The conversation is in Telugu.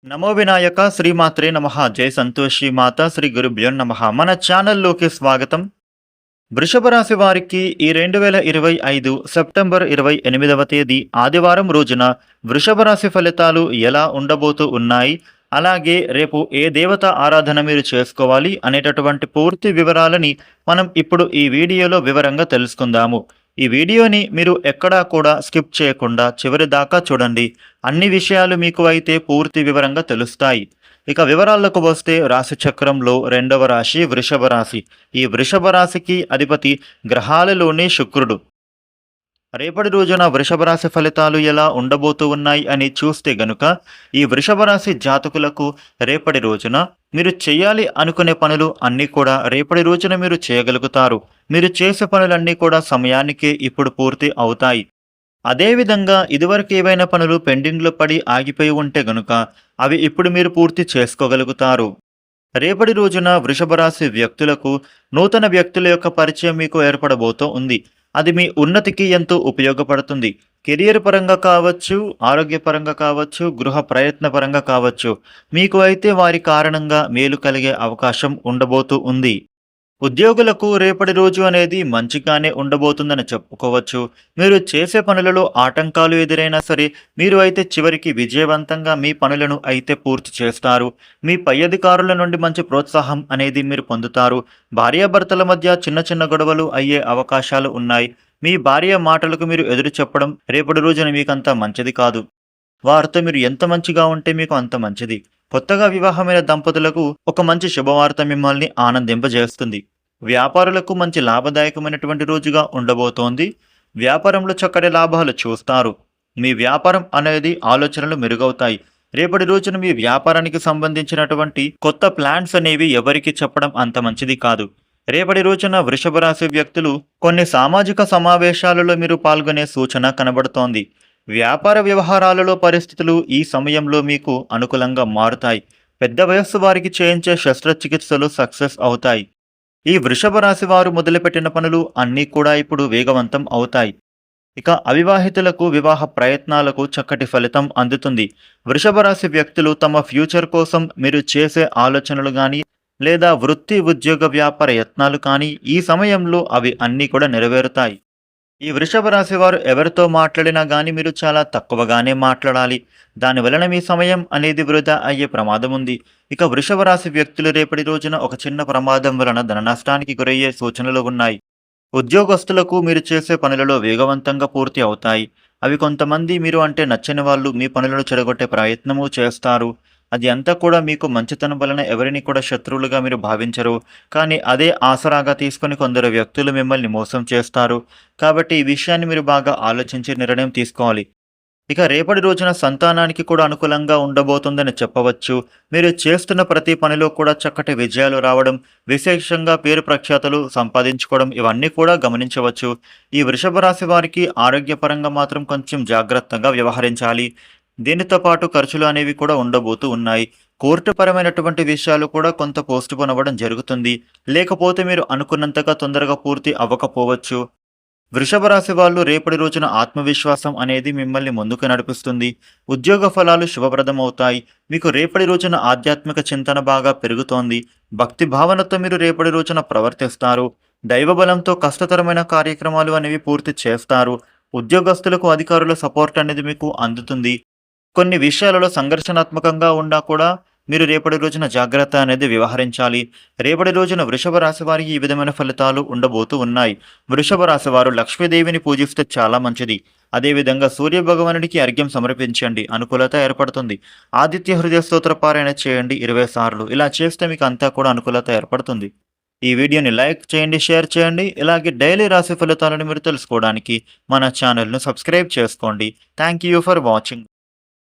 నమో వినాయక శ్రీమాత్రే నమః జై సంతోషి మాత శ్రీ గురుభ్యో నమః. మన ఛానల్లోకి స్వాగతం. వృషభ రాశి వారికి ఈ 2025 సెప్టెంబర్ 28వ తేదీ ఆదివారం రోజున వృషభ రాశి ఫలితాలు ఎలా ఉండబోతూ ఉన్నాయి, అలాగే రేపు ఏ దేవత ఆరాధన మీరు చేసుకోవాలి అనేటటువంటి పూర్తి వివరాలని మనం ఇప్పుడు ఈ వీడియోలో వివరంగా తెలుసుకుందాము. ఈ వీడియోని మీరు ఎక్కడా కూడా స్కిప్ చేయకుండా చివరి దాకా చూడండి. అన్ని విషయాలు మీకు అయితే పూర్తి వివరంగా తెలుస్తాయి. ఇక వివరాలకు వస్తే రాశి చక్రంలో రెండవ రాశి వృషభ రాశి. ఈ వృషభ రాశికి అధిపతి గ్రహాలలోని శుక్రుడు. రేపటి రోజున వృషభ రాశి ఫలితాలు ఎలా ఉండబోతూ ఉన్నాయి అని చూస్తే గనుక ఈ వృషభ రాశి జాతకులకు రేపటి రోజున మీరు చేయాలి అనుకునే పనులు అన్నీ కూడా రేపటి రోజున మీరు చేయగలుగుతారు. మీరు చేసే పనులన్నీ కూడా సమయానికే ఇప్పుడు పూర్తి అవుతాయి. అదేవిధంగా ఇదివరకు ఏవైనా పనులు పెండింగ్లో పడి ఆగిపోయి ఉంటే గనుక అవి ఇప్పుడు మీరు పూర్తి చేసుకోగలుగుతారు. రేపటి రోజున వృషభ రాశి వ్యక్తులకు నూతన వ్యక్తుల యొక్క పరిచయం మీకు ఏర్పడబోతూ ఉంది. అది మీ ఉన్నతికి ఎంతో ఉపయోగపడుతుంది. కెరియర్ పరంగా కావచ్చు, ఆరోగ్యపరంగా కావచ్చు, గృహ ప్రయత్న పరంగా కావచ్చు, మీకు అయితే వారి కారణంగా మేలు కలిగే అవకాశం ఉండబోతూ ఉంది. ఉద్యోగులకు రేపటి రోజు అనేది మంచిగానే ఉండబోతుందని చెప్పుకోవచ్చు. మీరు చేసే పనులలో ఆటంకాలు ఎదురైనా సరే మీరు అయితే చివరికి విజయవంతంగా మీ పనులను అయితే పూర్తి చేస్తారు. మీ పై అధికారుల నుండి మంచి ప్రోత్సాహం అనేది మీరు పొందుతారు. భార్యాభర్తల మధ్య చిన్న చిన్న గొడవలు అయ్యే అవకాశాలు ఉన్నాయి. మీ భార్య మాటలకు మీరు ఎదురు చెప్పడం రేపటి రోజున మీకంత మంచిది కాదు. వారితో మీరు ఎంత మంచిగా ఉంటే మీకు అంత మంచిది. కొత్తగా వివాహమైన దంపతులకు ఒక మంచి శుభవార్త మిమ్మల్ని ఆనందింపజేస్తుంది. వ్యాపారులకు మంచి లాభదాయకమైనటువంటి రోజుగా ఉండబోతోంది. వ్యాపారంలో చక్కటి లాభాలు చూస్తారు. మీ వ్యాపారం అనేది ఆలోచనలు మెరుగవుతాయి. రేపటి రోజున మీ వ్యాపారానికి సంబంధించినటువంటి కొత్త ప్లాన్స్ అనేవి ఎవరికి చెప్పడం అంత మంచిది కాదు. రేపటి రోజున వృషభ రాశి వ్యక్తులు కొన్ని సామాజిక సమావేశాలలో మీరు పాల్గొనే సూచన కనబడుతోంది. వ్యాపార వ్యవహారాలలో పరిస్థితులు ఈ సమయంలో మీకు అనుకూలంగా మారుతాయి. పెద్ద వయస్సు వారికి చేయించే శస్త్రచికిత్సలు సక్సెస్ అవుతాయి. ఈ వృషభ రాశి వారు మొదలుపెట్టిన పనులు అన్నీ కూడా ఇప్పుడు వేగవంతం అవుతాయి. ఇక అవివాహితులకు వివాహ ప్రయత్నాలకు చక్కటి ఫలితం అందుతుంది. వృషభ రాశి వ్యక్తులు తమ ఫ్యూచర్ కోసం మీరు చేసే ఆలోచనలు కానీ లేదా వృత్తి ఉద్యోగ వ్యాపార యత్నాలు కానీ ఈ సమయంలో అవి అన్నీ కూడా నెరవేరుతాయి. ఈ వృషభ రాశి వారు ఎవరితో మాట్లాడినా కానీ మీరు చాలా తక్కువగానే మాట్లాడాలి. దానివలన మీ సమయం అనేది వృధా అయ్యే ప్రమాదం ఉంది. ఇక వృషభ రాశి వ్యక్తులు రేపటి రోజున ఒక చిన్న ప్రమాదం వలన ధన నష్టానికి గురయ్యే సూచనలు ఉన్నాయి. ఉద్యోగస్తులకు మీరు చేసే పనులలో వేగవంతంగా పూర్తి అవుతాయి. అవి కొంతమంది మీరు అంటే నచ్చని వాళ్ళు మీ పనులను చెడగొట్టే ప్రయత్నము చేస్తారు. అది అంతా కూడా మీకు మంచితనం వలన ఎవరిని కూడా శత్రువులుగా మీరు భావించరు. కానీ అదే ఆసరాగా తీసుకొని కొందరు వ్యక్తులు మిమ్మల్ని మోసం చేస్తారు. కాబట్టి ఈ విషయాన్ని మీరు బాగా ఆలోచించి నిర్ణయం తీసుకోవాలి. ఇక రేపటి రోజున సంతానానికి కూడా అనుకూలంగా ఉండబోతుందని చెప్పవచ్చు. మీరు చేస్తున్న ప్రతి పనిలో కూడా చక్కటి విజయాలు రావడం, విశేషంగా పేరు ప్రఖ్యాతలు సంపాదించుకోవడం ఇవన్నీ కూడా గమనించవచ్చు. ఈ వృషభ రాశి వారికి ఆరోగ్యపరంగా మాత్రం కొంచెం జాగ్రత్తగా వ్యవహరించాలి. దీనితో పాటు ఖర్చులు అనేవి కూడా ఉండబోతూ ఉన్నాయి. కోర్టు పరమైనటువంటి విషయాలు కూడా కొంత పోస్టుపోన్ అవ్వడం జరుగుతుంది. లేకపోతే మీరు అనుకున్నంతగా తొందరగా పూర్తి అవ్వకపోవచ్చు. వృషభ రాశి వాళ్ళు రేపటి రోజున ఆత్మవిశ్వాసం అనేది మిమ్మల్ని ముందుకు నడిపిస్తుంది. ఉద్యోగ ఫలాలు శుభప్రదం అవుతాయి. మీకు రేపటి రోజున ఆధ్యాత్మిక చింతన బాగా పెరుగుతోంది. భక్తి భావనతో మీరు రేపటి రోజున ప్రవర్తిస్తారు. దైవబలంతో కష్టతరమైన కార్యక్రమాలు అనేవి పూర్తి చేస్తారు. ఉద్యోగస్తులకు అధికారుల సపోర్ట్ అనేది మీకు అందుతుంది. కొన్ని విషయాలలో సంఘర్షణాత్మకంగా ఉన్నా కూడా మీరు రేపటి రోజున జాగ్రత్త అనేది వ్యవహరించాలి. రేపటి రోజున వృషభ రాశి వారికి ఈ విధమైన ఫలితాలు ఉండబోతూ ఉన్నాయి. వృషభ రాశి వారు లక్ష్మీదేవిని పూజిస్తే చాలా మంచిది. అదేవిధంగా సూర్య భగవానుడికి అర్ఘ్యం సమర్పించండి, అనుకూలత ఏర్పడుతుంది. ఆదిత్య హృదయ స్తోత్ర పారాయణ చేయండి 20 సార్లు. ఇలా చేస్తే మీకు అంతా కూడా అనుకూలత ఏర్పడుతుంది. ఈ వీడియోని లైక్ చేయండి, షేర్ చేయండి. ఇలాగే డైలీ రాశి ఫలితాలను మీరు తెలుసుకోవడానికి మన ఛానల్ను సబ్స్క్రైబ్ చేసుకోండి. Thank you for watching.